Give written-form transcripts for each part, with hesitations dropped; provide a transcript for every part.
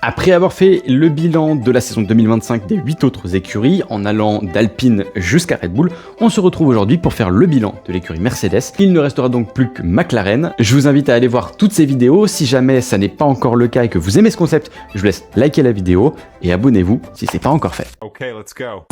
Après avoir fait le bilan de la saison 2025 des 8 autres écuries, en allant d'Alpine jusqu'à Red Bull, on se retrouve aujourd'hui pour faire le bilan de l'écurie Mercedes. Il ne restera donc plus que McLaren. Je vous invite à aller voir toutes ces vidéos. Si jamais ça n'est pas encore le cas et que vous aimez ce concept, je vous laisse liker la vidéo et abonnez-vous si c'est pas encore fait. Okay, let's go.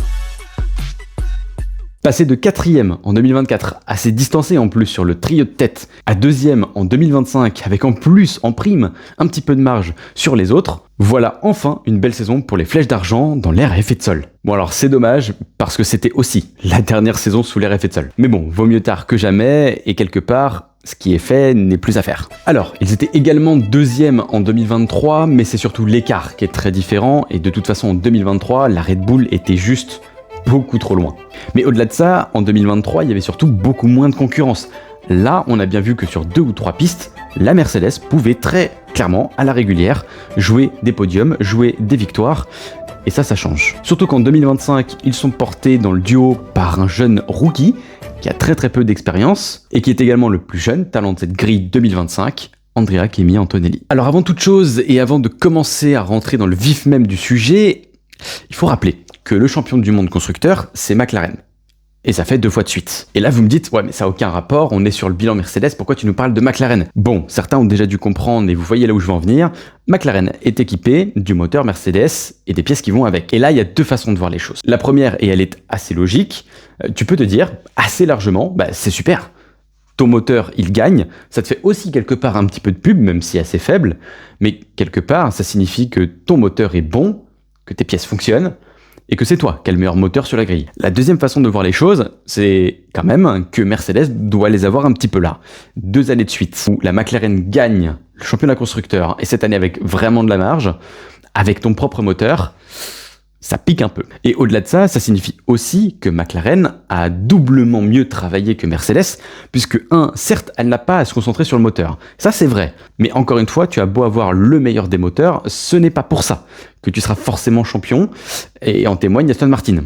Passer de 4ème en 2024, assez distancé en plus sur le trio de tête, à 2ème en 2025, avec en plus, en prime, un petit peu de marge sur les autres, voilà enfin une belle saison pour les flèches d'argent dans l'ère effet de sol. Bon alors c'est dommage, parce que c'était aussi la dernière saison sous l'ère effet de sol. Mais bon, vaut mieux tard que jamais, et quelque part, ce qui est fait n'est plus à faire. Alors, ils étaient également 2ème en 2023, mais c'est surtout l'écart qui est très différent, et de toute façon en 2023, la Red Bull était juste beaucoup trop loin. Mais au-delà de ça, en 2023, il y avait surtout beaucoup moins de concurrence. Là, on a bien vu que sur 2 ou 3 pistes, la Mercedes pouvait très clairement, à la régulière, jouer des podiums, jouer des victoires, et ça change. Surtout qu'en 2025, ils sont portés dans le duo par un jeune rookie, qui a très peu d'expérience, et qui est également le plus jeune talent de cette grille 2025, Andrea Kimi Antonelli. Alors avant toute chose, et avant de commencer à rentrer dans le vif même du sujet, il faut rappeler que le champion du monde constructeur, c'est McLaren. Et ça fait 2 fois de suite. Et là, vous me dites, ouais, mais ça n'a aucun rapport, on est sur le bilan Mercedes, pourquoi tu nous parles de McLaren? Bon, certains ont déjà dû comprendre, et vous voyez là où je veux en venir, McLaren est équipé du moteur Mercedes et des pièces qui vont avec. Et là, il y a 2 façons de voir les choses. La première, et elle est assez logique, tu peux te dire, assez largement, bah c'est super. Ton moteur, il gagne, ça te fait aussi quelque part un petit peu de pub, même si assez faible, mais quelque part, ça signifie que ton moteur est bon, que tes pièces fonctionnent, et que c'est toi qui as le meilleur moteur sur la grille. La deuxième façon de voir les choses, c'est quand même que Mercedes doit les avoir un petit peu là. 2 années de suite où la McLaren gagne le championnat constructeur, et cette année avec vraiment de la marge, avec ton propre moteur, ça pique un peu. Et au-delà de ça, ça signifie aussi que McLaren a doublement mieux travaillé que Mercedes, puisque certes, elle n'a pas à se concentrer sur le moteur. Ça, c'est vrai. Mais encore une fois, tu as beau avoir le meilleur des moteurs, ce n'est pas pour ça que tu seras forcément champion, et en témoigne Aston Martin.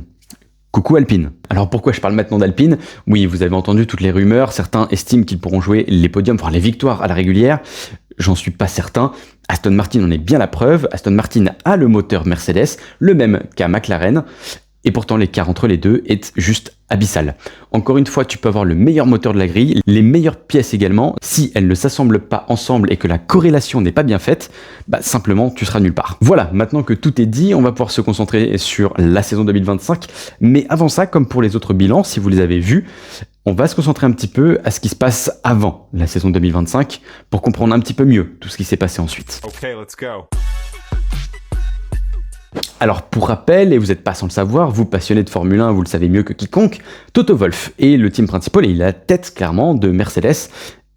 Coucou Alpine. Alors pourquoi je parle maintenant d'Alpine? Oui, vous avez entendu toutes les rumeurs, certains estiment qu'ils pourront jouer les podiums, voire les victoires à la régulière. J'en suis pas certain. Aston Martin en est bien la preuve. Aston Martin a le moteur Mercedes, le même qu'à McLaren, et pourtant l'écart entre les deux est juste abyssal. Encore une fois, tu peux avoir le meilleur moteur de la grille, les meilleures pièces également. Si elles ne s'assemblent pas ensemble et que la corrélation n'est pas bien faite, bah simplement tu seras nulle part. Voilà, maintenant que tout est dit, on va pouvoir se concentrer sur la saison 2025. Mais avant ça, comme pour les autres bilans, si vous les avez vus, on va se concentrer un petit peu à ce qui se passe avant la saison 2025 pour comprendre un petit peu mieux tout ce qui s'est passé ensuite. Okay, let's go. Alors pour rappel, et vous n'êtes pas sans le savoir, vous passionnés de Formule 1, vous le savez mieux que quiconque, Toto Wolff est le team principal et il a la tête clairement de Mercedes,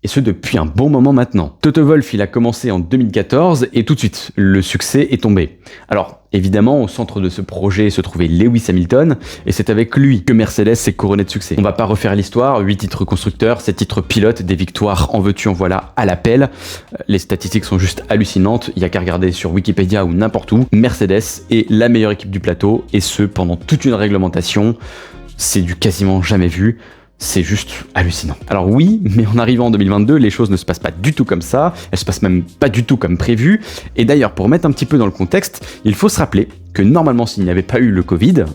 et ce depuis un bon moment maintenant. Toto Wolff, il a commencé en 2014 et tout de suite, le succès est tombé. Alors évidemment, au centre de ce projet se trouvait Lewis Hamilton, et c'est avec lui que Mercedes s'est couronné de succès. On va pas refaire l'histoire, 8 titres constructeurs, 7 titres pilotes, des victoires en veux-tu en voilà à l'appel. Les statistiques sont juste hallucinantes, il y a qu'à regarder sur Wikipédia ou n'importe où. Mercedes est la meilleure équipe du plateau, et ce pendant toute une réglementation. C'est du quasiment jamais vu. C'est juste hallucinant. Alors oui, mais en arrivant en 2022, les choses ne se passent pas du tout comme ça, elles se passent même pas du tout comme prévu, et d'ailleurs pour mettre un petit peu dans le contexte, il faut se rappeler que normalement s'il n'y avait pas eu le Covid,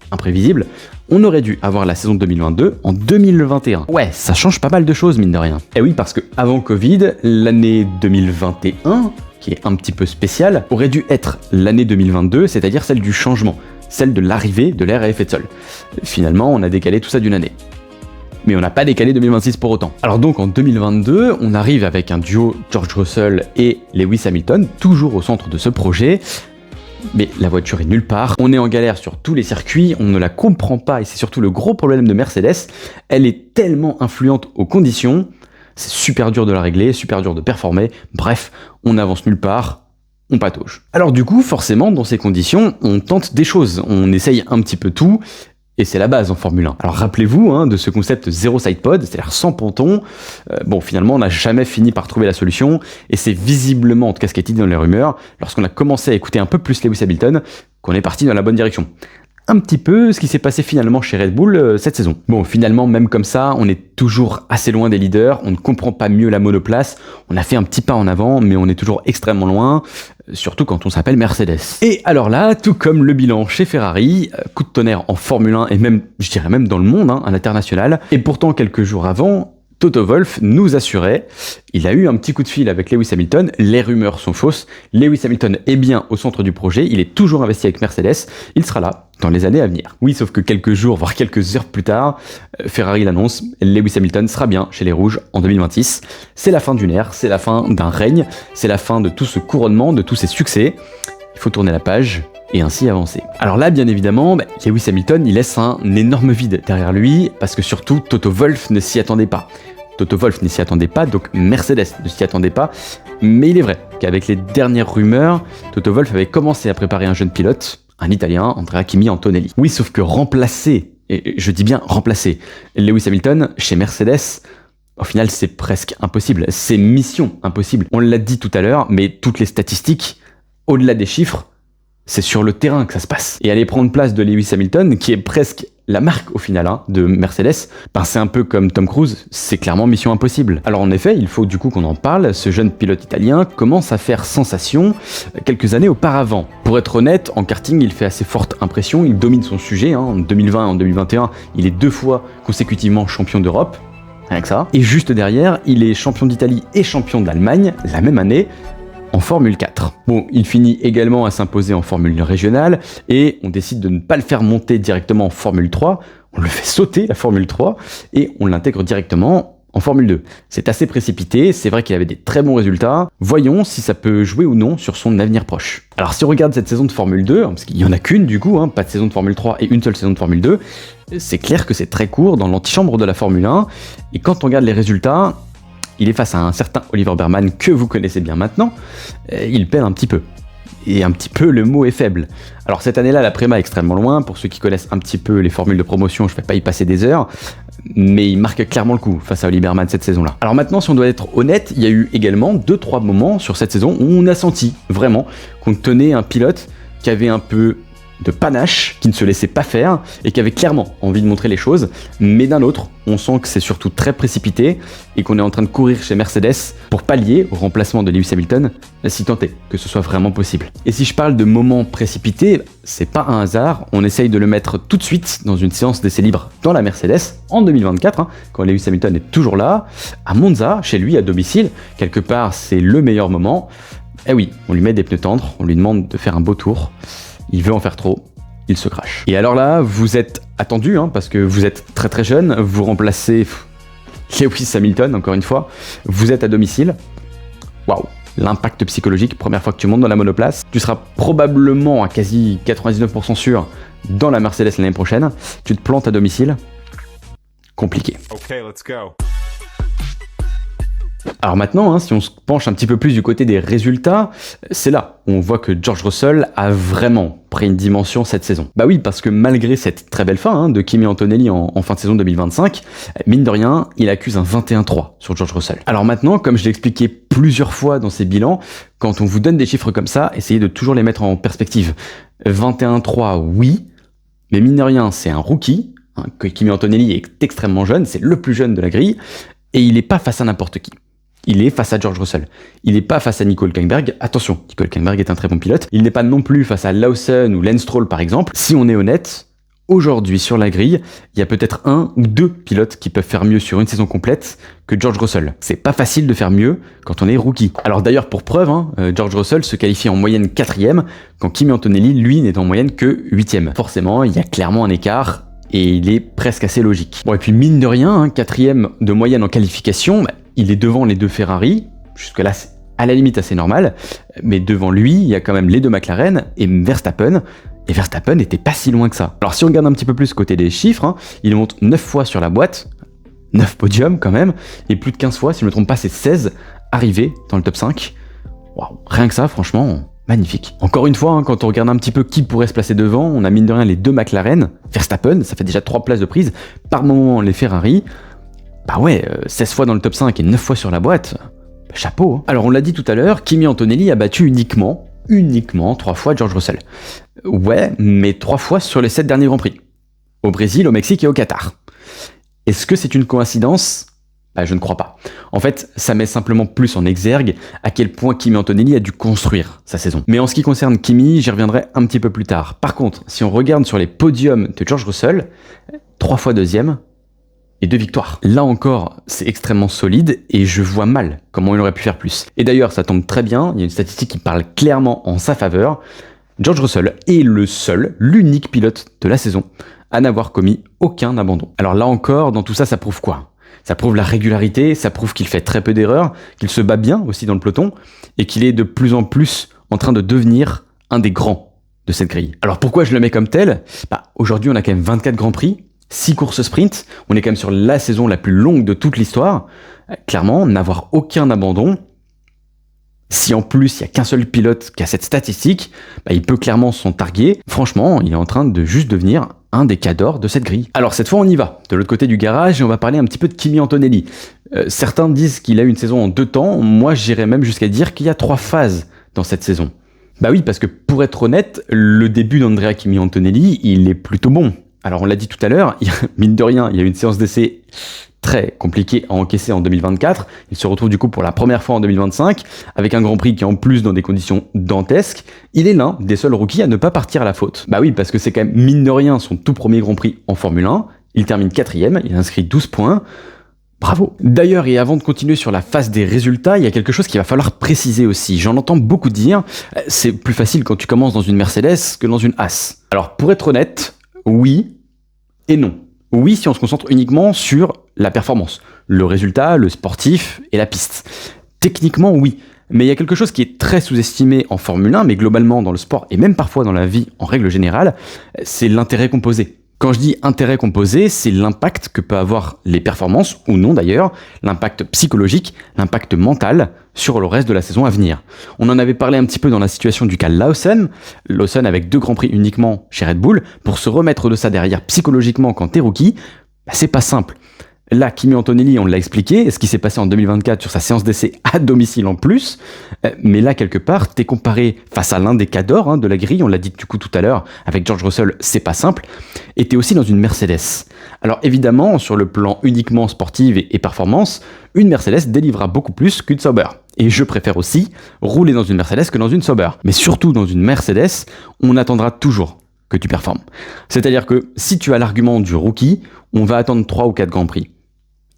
imprévisible, on aurait dû avoir la saison 2022 en 2021. Ouais, ça change pas mal de choses mine de rien. Et oui, parce que avant Covid, l'année 2021, qui est un petit peu spéciale, aurait dû être l'année 2022, c'est-à-dire celle du changement, celle de l'arrivée de l'ère à effet de sol. Finalement, on a décalé tout ça d'une année. Mais on n'a pas décalé 2026 pour autant. Alors donc en 2022, on arrive avec un duo George Russell et Lewis Hamilton, toujours au centre de ce projet, mais la voiture est nulle part, on est en galère sur tous les circuits, on ne la comprend pas, et c'est surtout le gros problème de Mercedes, elle est tellement influente aux conditions, c'est super dur de la régler, super dur de performer, bref, on n'avance nulle part, on patauge. Alors du coup, forcément, dans ces conditions, on tente des choses, on essaye un petit peu tout, et c'est la base en Formule 1. Alors rappelez-vous de ce concept zéro sidepod, c'est-à-dire sans ponton. Bon, finalement, on n'a jamais fini par trouver la solution, et c'est visiblement, en tout cas ce qui est dit dans les rumeurs, lorsqu'on a commencé à écouter un peu plus Lewis Hamilton, qu'on est parti dans la bonne direction. Un petit peu ce qui s'est passé finalement chez Red Bull cette saison. Bon, finalement, même comme ça, on est toujours assez loin des leaders, on ne comprend pas mieux la monoplace, on a fait un petit pas en avant, mais on est toujours extrêmement loin. surtout quand on s'appelle Mercedes. Et alors là, tout comme le bilan chez Ferrari, coup de tonnerre en Formule 1 et même, je dirais même dans le monde, à l'international. Et pourtant, quelques jours avant, Toto Wolff nous assurait, il a eu un petit coup de fil avec Lewis Hamilton, les rumeurs sont fausses, Lewis Hamilton est bien au centre du projet, il est toujours investi avec Mercedes, il sera là dans les années à venir. Oui, sauf que quelques jours, voire quelques heures plus tard, Ferrari l'annonce, Lewis Hamilton sera bien chez les Rouges en 2026. C'est la fin d'une ère, c'est la fin d'un règne, c'est la fin de tout ce couronnement, de tous ces succès. Il faut tourner la page et ainsi avancer. Alors là, bien évidemment, Lewis Hamilton, il laisse un énorme vide derrière lui, parce que surtout, Toto Wolff ne s'y attendait pas. Toto Wolff ne s'y attendait pas, donc Mercedes ne s'y attendait pas, mais il est vrai qu'avec les dernières rumeurs, Toto Wolff avait commencé à préparer un jeune pilote, un Italien, Andrea Kimi Antonelli. Oui, sauf que remplacer, et je dis bien remplacer, Lewis Hamilton chez Mercedes, au final, c'est presque impossible, c'est mission impossible. On l'a dit tout à l'heure, mais toutes les statistiques, au-delà des chiffres, c'est sur le terrain que ça se passe. Et aller prendre place de Lewis Hamilton, qui est presque la marque au final de Mercedes, c'est un peu comme Tom Cruise, c'est clairement mission impossible. Alors en effet, il faut du coup qu'on en parle, ce jeune pilote italien commence à faire sensation quelques années auparavant. Pour être honnête, en karting, il fait assez forte impression, il domine son sujet, en 2020 et en 2021, il est 2 fois consécutivement champion d'Europe, rien que ça. Et juste derrière, il est champion d'Italie et champion d'Allemagne, la même année, en Formule 4. Bon, il finit également à s'imposer en Formule régionale et on décide de ne pas le faire monter directement en Formule 3, on le fait sauter la Formule 3 et on l'intègre directement en Formule 2. C'est assez précipité, c'est vrai qu'il avait des très bons résultats, voyons si ça peut jouer ou non sur son avenir proche. Alors si on regarde cette saison de Formule 2, parce qu'il n'y en a qu'une du coup, pas de saison de Formule 3 et une seule saison de Formule 2, c'est clair que c'est très court dans l'antichambre de la Formule 1 et quand on regarde les résultats, il est face à un certain Oliver Behrman que vous connaissez bien maintenant, il peine un petit peu. Et un petit peu, le mot est faible. Alors cette année-là, la préma est extrêmement loin, pour ceux qui connaissent un petit peu les formules de promotion, je ne vais pas y passer des heures, mais il marque clairement le coup face à Oliver Behrman cette saison-là. Alors maintenant, si on doit être honnête, il y a eu également 2-3 moments sur cette saison où on a senti vraiment qu'on tenait un pilote qui avait un peu de panache, qui ne se laissait pas faire et qui avait clairement envie de montrer les choses, mais d'un autre, on sent que c'est surtout très précipité et qu'on est en train de courir chez Mercedes pour pallier au remplacement de Lewis Hamilton, si tant est que ce soit vraiment possible. Et si je parle de moments précipités, c'est pas un hasard, on essaye de le mettre tout de suite dans une séance d'essai libre dans la Mercedes en 2024, quand Lewis Hamilton est toujours là, à Monza, chez lui, à domicile, quelque part c'est le meilleur moment. Eh oui, on lui met des pneus tendres, on lui demande de faire un beau tour. Il veut en faire trop, il se crache. Et alors là, vous êtes attendu, parce que vous êtes très très jeune, vous remplacez Lewis Hamilton, encore une fois, vous êtes à domicile. Waouh, l'impact psychologique, première fois que tu montes dans la monoplace, tu seras probablement à quasi 99% sûr dans la Mercedes l'année prochaine, tu te plantes à domicile, compliqué. Ok, let's go. Alors maintenant, si on se penche un petit peu plus du côté des résultats, c'est là où on voit que George Russell a vraiment pris une dimension cette saison. Bah oui, parce que malgré cette très belle fin de Kimi Antonelli en fin de saison 2025, mine de rien, il accuse un 21-3 sur George Russell. Alors maintenant, comme je l'ai expliqué plusieurs fois dans ces bilans, quand on vous donne des chiffres comme ça, essayez de toujours les mettre en perspective. 21-3, oui, mais mine de rien, c'est un rookie, Kimi Antonelli est extrêmement jeune, c'est le plus jeune de la grille, et il n'est pas face à n'importe qui. Il est face à George Russell. Il n'est pas face à Nico Hülkenberg. Attention, Nico Hülkenberg est un très bon pilote. Il n'est pas non plus face à Lawson ou Lance Stroll par exemple. Si on est honnête, aujourd'hui sur la grille, il y a peut-être 1 ou 2 pilotes qui peuvent faire mieux sur une saison complète que George Russell. C'est pas facile de faire mieux quand on est rookie. Alors d'ailleurs pour preuve, George Russell se qualifie en moyenne 4e, quand Kimi Antonelli, lui, n'est en moyenne que 8e. Forcément, il y a clairement un écart, et il est presque assez logique. Bon, et puis mine de rien, 4e de moyenne en qualification, il est devant les 2 Ferrari, jusque-là c'est à la limite assez normal, mais devant lui, il y a quand même les 2 McLaren et Verstappen, et Verstappen n'était pas si loin que ça. Alors si on regarde un petit peu plus côté des chiffres, il monte 9 fois sur la boîte, 9 podiums quand même, et plus de 15 fois, si je ne me trompe pas, c'est 16 arrivés dans le top 5. Waouh, rien que ça, franchement, magnifique. Encore une fois, quand on regarde un petit peu qui pourrait se placer devant, on a mine de rien les 2 McLaren, Verstappen, ça fait déjà 3 places de prise, par moment les Ferrari. Bah ouais, 16 fois dans le top 5 et 9 fois sur la boîte, chapeau. Alors on l'a dit tout à l'heure, Kimi Antonelli a battu uniquement 3 fois George Russell. Ouais, mais 3 fois sur les 7 derniers Grands Prix. Au Brésil, au Mexique et au Qatar. Est-ce que c'est une coïncidence? Je ne crois pas. En fait, ça met simplement plus en exergue à quel point Kimi Antonelli a dû construire sa saison. Mais en ce qui concerne Kimi, j'y reviendrai un petit peu plus tard. Par contre, si on regarde sur les podiums de George Russell, 3 fois deuxième et 2 victoires. Là encore, c'est extrêmement solide et je vois mal comment il aurait pu faire plus. Et d'ailleurs, ça tombe très bien, il y a une statistique qui parle clairement en sa faveur. George Russell est l'unique pilote de la saison à n'avoir commis aucun abandon. Alors là encore, dans tout ça, ça prouve quoi ? Ça prouve la régularité, ça prouve qu'il fait très peu d'erreurs, qu'il se bat bien aussi dans le peloton, et qu'il est de plus en plus en train de devenir un des grands de cette grille. Alors pourquoi je le mets comme tel ? Aujourd'hui, on a quand même 24 Grands Prix, 6 courses sprint, on est quand même sur la saison la plus longue de toute l'histoire. Clairement, n'avoir aucun abandon, si en plus il n'y a qu'un seul pilote qui a cette statistique, il peut clairement s'en targuer. Franchement, il est en train de juste devenir un des cadors de cette grille. Alors cette fois on y va, de l'autre côté du garage, et on va parler un petit peu de Kimi Antonelli. Certains disent qu'il a eu une saison en 2 temps, moi j'irais même jusqu'à dire qu'il y a 3 phases dans cette saison. Oui, parce que pour être honnête, le début d'Andrea Kimi Antonelli, il est plutôt bon. Alors on l'a dit tout à l'heure, mine de rien, il y a eu une séance d'essai très compliqué à encaisser en 2024. Il se retrouve du coup pour la première fois en 2025, avec un Grand Prix qui est en plus dans des conditions dantesques. Il est l'un des seuls rookies à ne pas partir à la faute. Oui, parce que c'est quand même mine de rien son tout premier Grand Prix en Formule 1. Il termine 4ème, il inscrit 12 points. Bravo. D'ailleurs, et avant de continuer sur la phase des résultats, il y a quelque chose qu'il va falloir préciser aussi. J'en entends beaucoup dire, c'est plus facile quand tu commences dans une Mercedes que dans une Haas. Alors pour être honnête, oui et non. Oui, si on se concentre uniquement sur la performance, le résultat, le sportif et la piste. Techniquement, oui. Mais il y a quelque chose qui est très sous-estimé en Formule 1, mais globalement dans le sport et même parfois dans la vie en règle générale, c'est l'intérêt composé. Quand je dis intérêt composé, c'est l'impact que peut avoir les performances, ou non d'ailleurs, l'impact psychologique, l'impact mental sur le reste de la saison à venir. On en avait parlé un petit peu dans la situation du cas Lawson avec 2 Grands Prix uniquement chez Red Bull, pour se remettre de ça derrière psychologiquement quand t'es rookie, c'est pas simple. Là, Kimi Antonelli, on l'a expliqué, ce qui s'est passé en 2024 sur sa séance d'essai à domicile en plus, mais là, quelque part, t'es comparé face à l'un des cadors de la grille, on l'a dit du coup tout à l'heure, avec George Russell, c'est pas simple, et t'es aussi dans une Mercedes. Alors évidemment, sur le plan uniquement sportif et performance, une Mercedes délivra beaucoup plus qu'une Sauber. Et je préfère aussi rouler dans une Mercedes que dans une Sauber. Mais surtout dans une Mercedes, on attendra toujours que tu performes. C'est-à-dire que si tu as l'argument du rookie, on va attendre 3 ou 4 Grands Prix.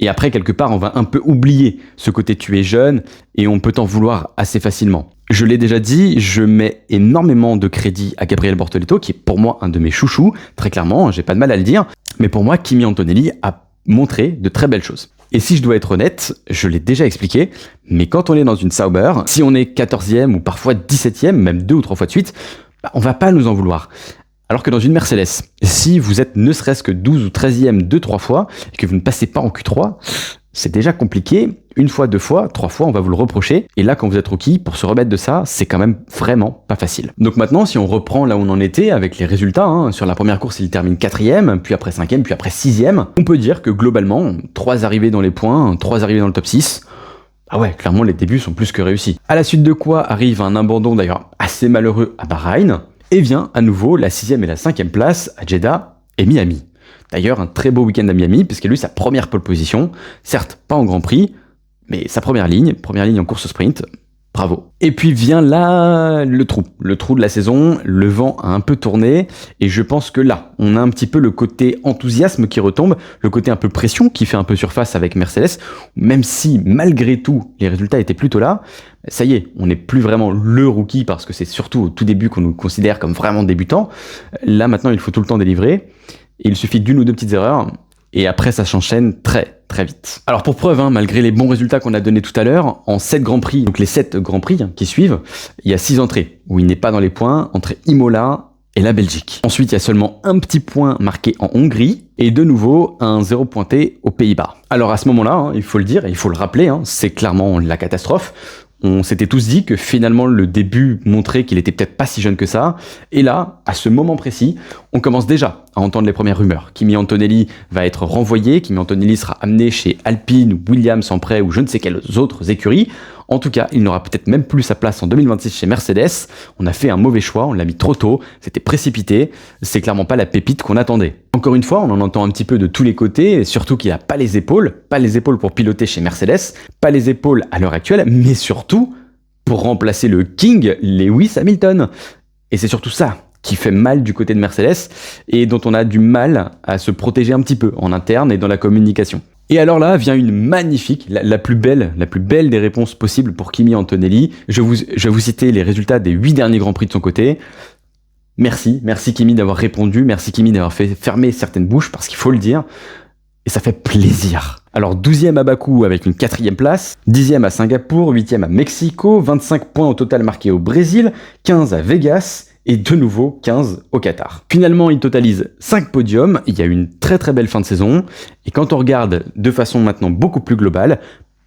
Et après, quelque part, on va un peu oublier ce côté tu es jeune et on peut t'en vouloir assez facilement. Je l'ai déjà dit, je mets énormément de crédit à Gabriel Bortoleto, qui est pour moi un de mes chouchous, très clairement, j'ai pas de mal à le dire. Mais pour moi, Kimi Antonelli a montré de très belles choses. Et si je dois être honnête, je l'ai déjà expliqué, mais quand on est dans une Sauber, si on est 14e ou parfois 17e, même 2 ou 3 fois de suite, on va pas nous en vouloir. Alors que dans une Mercedes, si vous êtes ne serait-ce que 12 ou 13e 2-3 fois, et que vous ne passez pas en Q3, c'est déjà compliqué. 1 fois, 2 fois, 3 fois, on va vous le reprocher. Et là, quand vous êtes rookie, pour se remettre de ça, c'est quand même vraiment pas facile. Donc maintenant, si on reprend là où on en était, avec les résultats, sur la première course, il termine 4ème, puis après 5ème, puis après 6ème, on peut dire que globalement, 3 arrivées dans les points, 3 arrivées dans le top 6, clairement, les débuts sont plus que réussis. À la suite de quoi arrive un abandon d'ailleurs assez malheureux à Bahreïn, et vient à nouveau la 6ème et la 5ème place à Jeddah et Miami. D'ailleurs, un très beau week-end à Miami, puisqu'il a eu sa première pole position, certes pas en Grand Prix, mais sa première ligne en course sprint, bravo. Et puis vient là le trou de la saison, le vent a un peu tourné, et je pense que là, on a un petit peu le côté enthousiasme qui retombe, le côté un peu pression qui fait un peu surface avec Mercedes, même si malgré tout, les résultats étaient plutôt là, ça y est, on n'est plus vraiment le rookie, parce que c'est surtout au tout début qu'on nous considère comme vraiment débutant. Là maintenant, il faut tout le temps délivrer, et il suffit d'1 ou 2 petites erreurs, et après ça s'enchaîne très très vite. Alors pour preuve, malgré les bons résultats qu'on a donnés tout à l'heure, en 7 Grands Prix, donc les 7 Grands Prix qui suivent, il y a 6 entrées, où il n'est pas dans les points, entre Imola et la Belgique. Ensuite, il y a seulement un petit point marqué en Hongrie, et de nouveau un 0 pointé aux Pays-Bas. Alors à ce moment-là, il faut le dire, et il faut le rappeler, c'est clairement la catastrophe. On s'était tous dit que finalement le début montrait qu'il était peut-être pas si jeune que ça, et là, à ce moment précis, on commence déjà à entendre les premières rumeurs. Kimi Antonelli va être renvoyé, Kimi Antonelli sera amené chez Alpine ou Williams en prêt ou je ne sais quelles autres écuries. En tout cas, il n'aura peut-être même plus sa place en 2026 chez Mercedes. On a fait un mauvais choix, on l'a mis trop tôt, c'était précipité, c'est clairement pas la pépite qu'on attendait. Encore une fois, on en entend un petit peu de tous les côtés, et surtout qu'il n'a pas les épaules pour piloter chez Mercedes, pas les épaules à l'heure actuelle, mais surtout pour remplacer le King Lewis Hamilton. Et c'est surtout ça qui fait mal du côté de Mercedes et dont on a du mal à se protéger un petit peu en interne et dans la communication. Et alors là vient une magnifique, la plus belle des réponses possibles pour Kimi Antonelli. Je vais vous citer les résultats des 8 derniers Grands Prix de son côté. Merci Kimi d'avoir répondu, merci Kimi d'avoir fait fermer certaines bouches, parce qu'il faut le dire, et ça fait plaisir. Alors 12e à Bakou avec une 4e place, 10e à Singapour, 8e à Mexico, 25 points au total marqués au Brésil, 15 à Vegas, et de nouveau 15 au Qatar. Finalement, il totalise 5 podiums, il y a eu une très très belle fin de saison, et quand on regarde de façon maintenant beaucoup plus globale,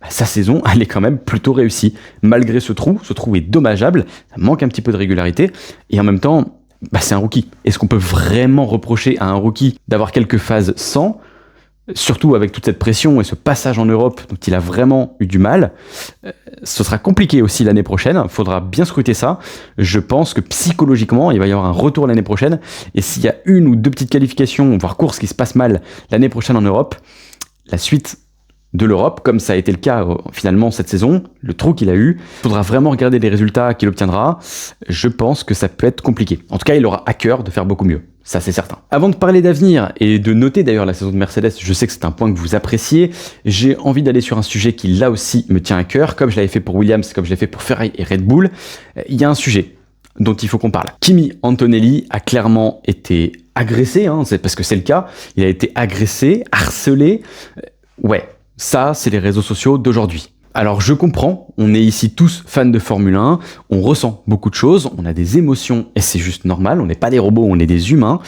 sa saison, elle est quand même plutôt réussie. Malgré ce trou est dommageable, ça manque un petit peu de régularité, et en même temps, c'est un rookie. Est-ce qu'on peut vraiment reprocher à un rookie d'avoir quelques phases sans ? Surtout avec toute cette pression et ce passage en Europe dont il a vraiment eu du mal, ce sera compliqué aussi l'année prochaine, il faudra bien scruter ça. Je pense que psychologiquement, il va y avoir un retour l'année prochaine, et s'il y a une ou deux petites qualifications, voire courses qui se passent mal l'année prochaine en Europe, la suite de l'Europe, comme ça a été le cas finalement cette saison, le trou qu'il a eu, il faudra vraiment regarder les résultats qu'il obtiendra, je pense que ça peut être compliqué. En tout cas, il aura à cœur de faire beaucoup mieux. Ça, c'est certain. Avant de parler d'avenir et de noter d'ailleurs la saison de Mercedes, je sais que c'est un point que vous appréciez, j'ai envie d'aller sur un sujet qui là aussi me tient à cœur, comme je l'avais fait pour Williams, comme je l'ai fait pour Ferrari et Red Bull. Il y a un sujet dont il faut qu'on parle. Kimi Antonelli a clairement été agressé, c'est parce que c'est le cas, il a été agressé, harcelé. Ouais, ça, c'est les réseaux sociaux d'aujourd'hui. Alors je comprends, on est ici tous fans de Formule 1, on ressent beaucoup de choses, on a des émotions et c'est juste normal, on n'est pas des robots, on est des humains,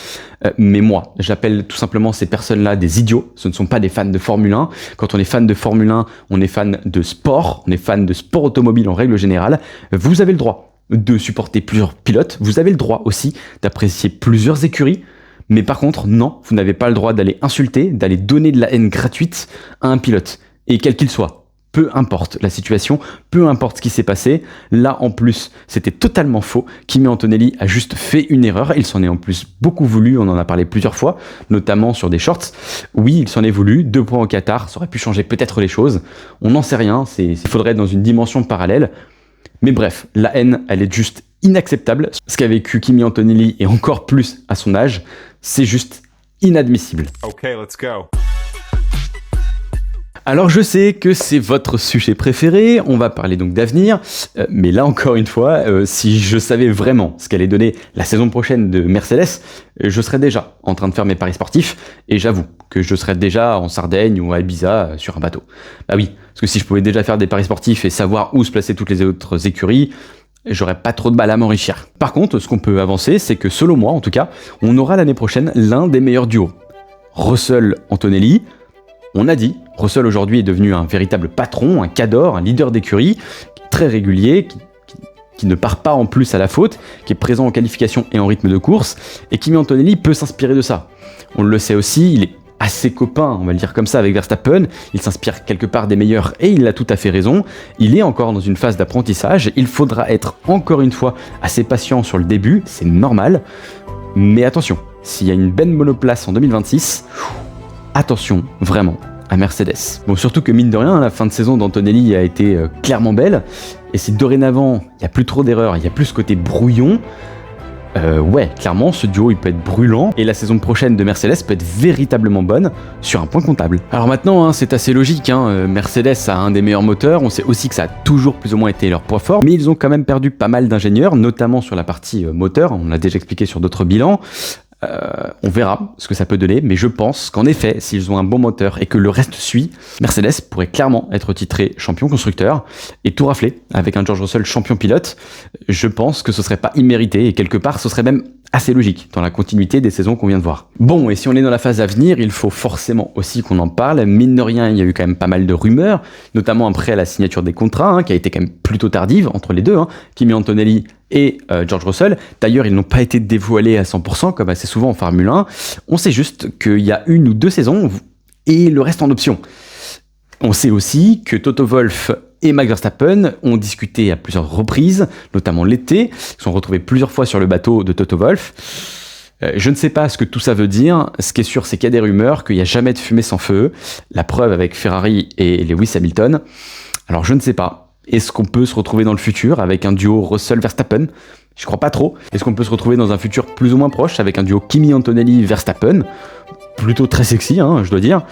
mais moi, j'appelle tout simplement ces personnes-là des idiots, ce ne sont pas des fans de Formule 1. Quand on est fan de Formule 1, on est fan de sport, on est fan de sport automobile en règle générale. Vous avez le droit de supporter plusieurs pilotes, vous avez le droit aussi d'apprécier plusieurs écuries, mais par contre, non, vous n'avez pas le droit d'aller insulter, d'aller donner de la haine gratuite à un pilote, et quel qu'il soit. Peu importe la situation, peu importe ce qui s'est passé, là en plus c'était totalement faux, Kimi Antonelli a juste fait une erreur, il s'en est en plus beaucoup voulu, on en a parlé plusieurs fois, notamment sur des shorts, oui il s'en est voulu, 2 points au Qatar, ça aurait pu changer peut-être les choses, on n'en sait rien, il faudrait être dans une dimension parallèle, mais bref, la haine elle est juste inacceptable, ce qu'a vécu Kimi Antonelli et encore plus à son âge, c'est juste inadmissible. Ok, let's go. Alors je sais que c'est votre sujet préféré, on va parler donc d'avenir, mais là encore une fois, si je savais vraiment ce qu'allait donner la saison prochaine de Mercedes, je serais déjà en train de faire mes paris sportifs, et j'avoue que je serais déjà en Sardaigne ou à Ibiza sur un bateau. Bah oui, parce que si je pouvais déjà faire des paris sportifs et savoir où se placer toutes les autres écuries, j'aurais pas trop de mal à m'enrichir. Par contre, ce qu'on peut avancer, c'est que selon moi en tout cas, on aura l'année prochaine l'un des meilleurs duos. Russell-Antonelli. On a dit, Russell aujourd'hui est devenu un véritable patron, un cador, un leader d'écurie, très régulier, qui ne part pas en plus à la faute, qui est présent en qualification et en rythme de course, et Kimi Antonelli peut s'inspirer de ça. On le sait aussi, il est assez copain, on va le dire comme ça, avec Verstappen, il s'inspire quelque part des meilleurs et il a tout à fait raison, il est encore dans une phase d'apprentissage, il faudra être encore une fois assez patient sur le début, c'est normal, mais attention, s'il y a une belle monoplace en 2026, attention, vraiment, à Mercedes. Bon, surtout que mine de rien, la fin de saison d'Antonelli a été clairement belle, et si dorénavant, il n'y a plus trop d'erreurs, il n'y a plus ce côté brouillon, ouais, clairement, ce duo, il peut être brûlant, et la saison prochaine de Mercedes peut être véritablement bonne sur un point comptable. Alors maintenant, c'est assez logique, Mercedes a un des meilleurs moteurs, on sait aussi que ça a toujours plus ou moins été leur point fort, mais ils ont quand même perdu pas mal d'ingénieurs, notamment sur la partie moteur, on l'a déjà expliqué sur d'autres bilans. On verra ce que ça peut donner, mais je pense qu'en effet, s'ils ont un bon moteur et que le reste suit, Mercedes pourrait clairement être titré champion constructeur et tout rafler avec un George Russell champion pilote. Je pense que ce serait pas immérité et quelque part ce serait même assez logique dans la continuité des saisons qu'on vient de voir. Bon, et si on est dans la phase à venir, il faut forcément aussi qu'on en parle. Mine de rien, il y a eu quand même pas mal de rumeurs, notamment après la signature des contrats, qui a été quand même plutôt tardive entre les deux. Kimi Antonelli et George Russell. D'ailleurs, ils n'ont pas été dévoilés à 100% comme assez souvent en Formule 1. On sait juste qu'il y a 1 ou 2 saisons et le reste en option. On sait aussi que Toto Wolff et Max Verstappen ont discuté à plusieurs reprises, notamment l'été. Ils se sont retrouvés plusieurs fois sur le bateau de Toto Wolff. Je ne sais pas ce que tout ça veut dire. Ce qui est sûr, c'est qu'il y a des rumeurs, qu'il n'y a jamais de fumée sans feu. La preuve avec Ferrari et Lewis Hamilton. Alors je ne sais pas. Est-ce qu'on peut se retrouver dans le futur avec un duo Russell-Verstappen ? Je crois pas trop. Est-ce qu'on peut se retrouver dans un futur plus ou moins proche avec un duo Kimi Antonelli-Verstappen ? Plutôt très sexy, hein, je dois dire.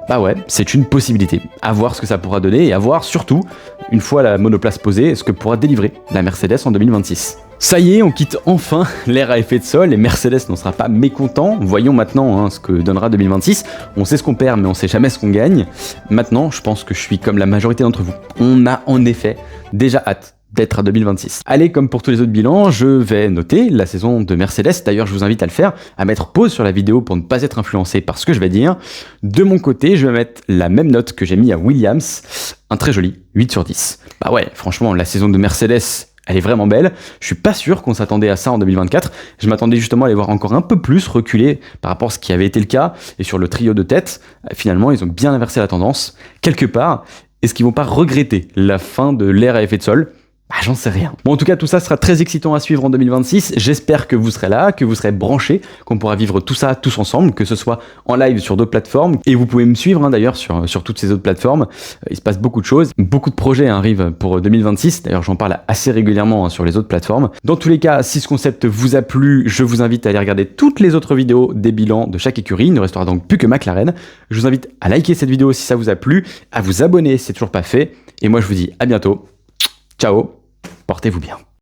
Bah ouais, c'est une possibilité. À voir ce que ça pourra donner et à voir surtout, une fois la monoplace posée, ce que pourra délivrer la Mercedes en 2026. Ça y est, on quitte enfin l'ère à effet de sol et Mercedes n'en sera pas mécontent. Voyons maintenant ce que donnera 2026. On sait ce qu'on perd mais on sait jamais ce qu'on gagne. Maintenant, je pense que je suis comme la majorité d'entre vous. On a en effet déjà hâte d'être à 2026. Allez, comme pour tous les autres bilans, je vais noter la saison de Mercedes. D'ailleurs, je vous invite à le faire, à mettre pause sur la vidéo pour ne pas être influencé par ce que je vais dire. De mon côté, je vais mettre la même note que j'ai mis à Williams, un très joli 8 sur 10. Bah ouais, franchement, la saison de Mercedes, elle est vraiment belle. Je suis pas sûr qu'on s'attendait à ça en 2024. Je m'attendais justement à les voir encore un peu plus reculer par rapport à ce qui avait été le cas. Et sur le trio de tête, finalement, ils ont bien inversé la tendance. Quelque part, est-ce qu'ils vont pas regretter la fin de l'ère à effet de sol ? Bah, j'en sais rien. Bon, en tout cas, tout ça sera très excitant à suivre en 2026. J'espère que vous serez là, que vous serez branchés, qu'on pourra vivre tout ça tous ensemble, que ce soit en live sur d'autres plateformes. Et vous pouvez me suivre d'ailleurs sur toutes ces autres plateformes. Il se passe beaucoup de choses. Beaucoup de projets arrivent pour 2026. D'ailleurs, j'en parle assez régulièrement sur les autres plateformes. Dans tous les cas, si ce concept vous a plu, je vous invite à aller regarder toutes les autres vidéos des bilans de chaque écurie. Il ne restera donc plus que McLaren. Je vous invite à liker cette vidéo si ça vous a plu, à vous abonner si c'est toujours pas fait. Et moi, je vous dis à bientôt. Ciao, portez-vous bien.